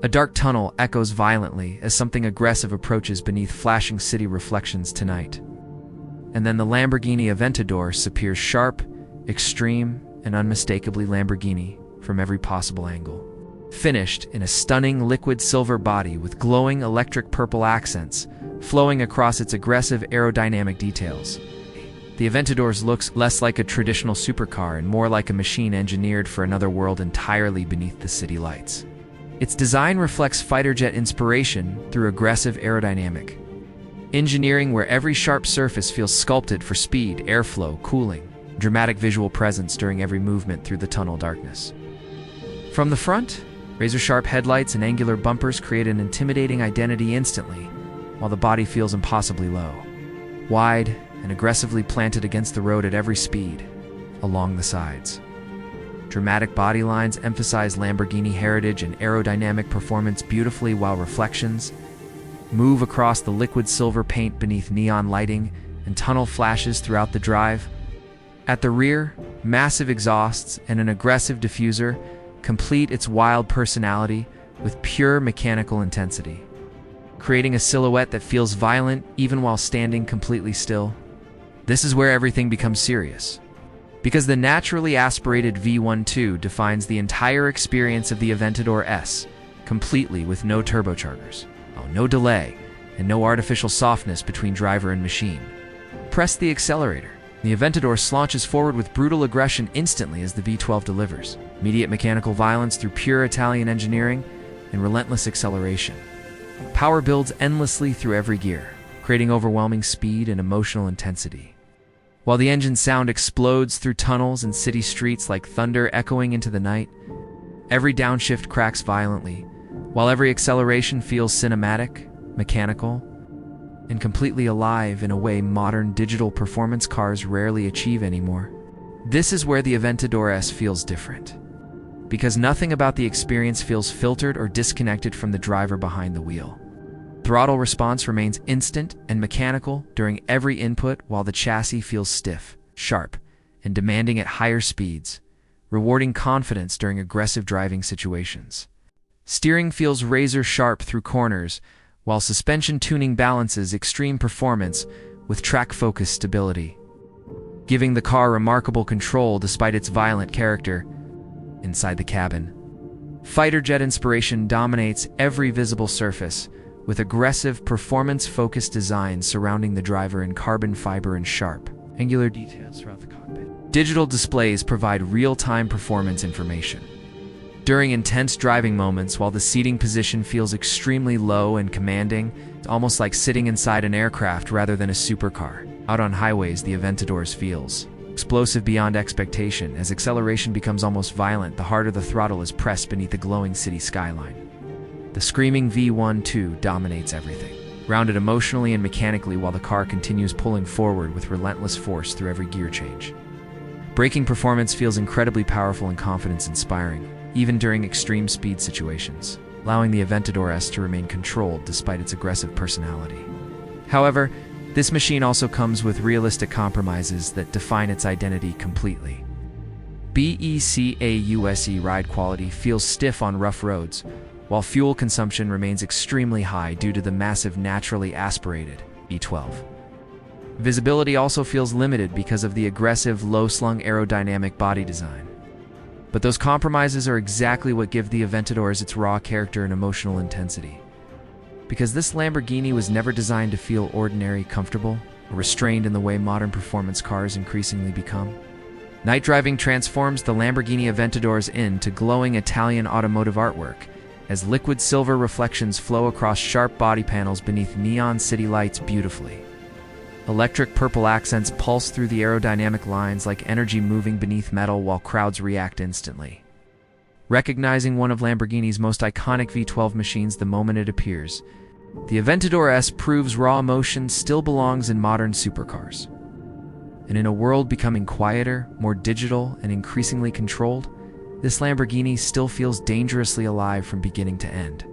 A dark tunnel echoes violently as something aggressive approaches beneath flashing city reflections tonight. And then the Lamborghini Aventador appears sharp, extreme, and unmistakably Lamborghini from every possible angle. Finished in a stunning liquid silver body with glowing electric purple accents flowing across its aggressive aerodynamic details. The Aventador looks less like a traditional supercar and more like a machine engineered for another world entirely beneath the city lights. Its design reflects fighter jet inspiration through aggressive aerodynamic engineering, where every sharp surface feels sculpted for speed, airflow, cooling, dramatic visual presence during every movement through the tunnel darkness. From the front, razor-sharp headlights and angular bumpers create an intimidating identity instantly, while the body feels impossibly low, wide, and aggressively planted against the road at every speed, along the sides. Dramatic body lines emphasize Lamborghini heritage and aerodynamic performance beautifully, while reflections move across the liquid silver paint beneath neon lighting and tunnel flashes throughout the drive. At the rear, massive exhausts and an aggressive diffuser complete its wild personality with pure mechanical intensity, creating a silhouette that feels violent even while standing completely still. This is where everything becomes serious, because the naturally aspirated V12 defines the entire experience of the Aventador S, completely with no turbochargers, no delay, and no artificial softness between driver and machine. Press the accelerator. The Aventador launches forward with brutal aggression instantly as the V12 delivers immediate mechanical violence through pure Italian engineering and relentless acceleration. Power builds endlessly through every gear, creating overwhelming speed and emotional intensity. While the engine sound explodes through tunnels and city streets like thunder echoing into the night, every downshift cracks violently, while every acceleration feels cinematic, mechanical, and completely alive in a way modern digital performance cars rarely achieve anymore. This is where the Aventador S feels different, because nothing about the experience feels filtered or disconnected from the driver behind the wheel. Throttle response remains instant and mechanical during every input, while the chassis feels stiff, sharp, and demanding at higher speeds, rewarding confidence during aggressive driving situations. Steering feels razor-sharp through corners, while suspension tuning balances extreme performance with track-focused stability, giving the car remarkable control despite its violent character. Inside the cabin, fighter jet inspiration dominates every visible surface, with aggressive, performance-focused designs surrounding the driver in carbon fiber and sharp, angular details throughout the cockpit. Digital displays provide real-time performance information during intense driving moments, while the seating position feels extremely low and commanding. It's almost like sitting inside an aircraft rather than a supercar. Out on highways, the Aventador feels explosive beyond expectation. As acceleration becomes almost violent, the harder the throttle is pressed beneath the glowing city skyline. The screaming V12 dominates everything, grounded emotionally and mechanically, while the car continues pulling forward with relentless force through every gear change. Braking performance feels incredibly powerful and confidence-inspiring, even during extreme speed situations, allowing the Aventador S to remain controlled despite its aggressive personality. However, this machine also comes with realistic compromises that define its identity completely. BECAUSE ride quality feels stiff on rough roads, while fuel consumption remains extremely high due to the massive naturally aspirated V12. Visibility also feels limited because of the aggressive, low-slung aerodynamic body design. But those compromises are exactly what give the Aventador its raw character and emotional intensity. Because this Lamborghini was never designed to feel ordinary, comfortable, or restrained in the way modern performance cars increasingly become. Night driving transforms the Lamborghini Aventador into glowing Italian automotive artwork, as liquid silver reflections flow across sharp body panels beneath neon city lights beautifully. Electric purple accents pulse through the aerodynamic lines like energy moving beneath metal, while crowds react instantly, recognizing one of Lamborghini's most iconic V12 machines the moment it appears. The Aventador S proves raw emotion still belongs in modern supercars. And in a world becoming quieter, more digital, and increasingly controlled, this Lamborghini still feels dangerously alive from beginning to end.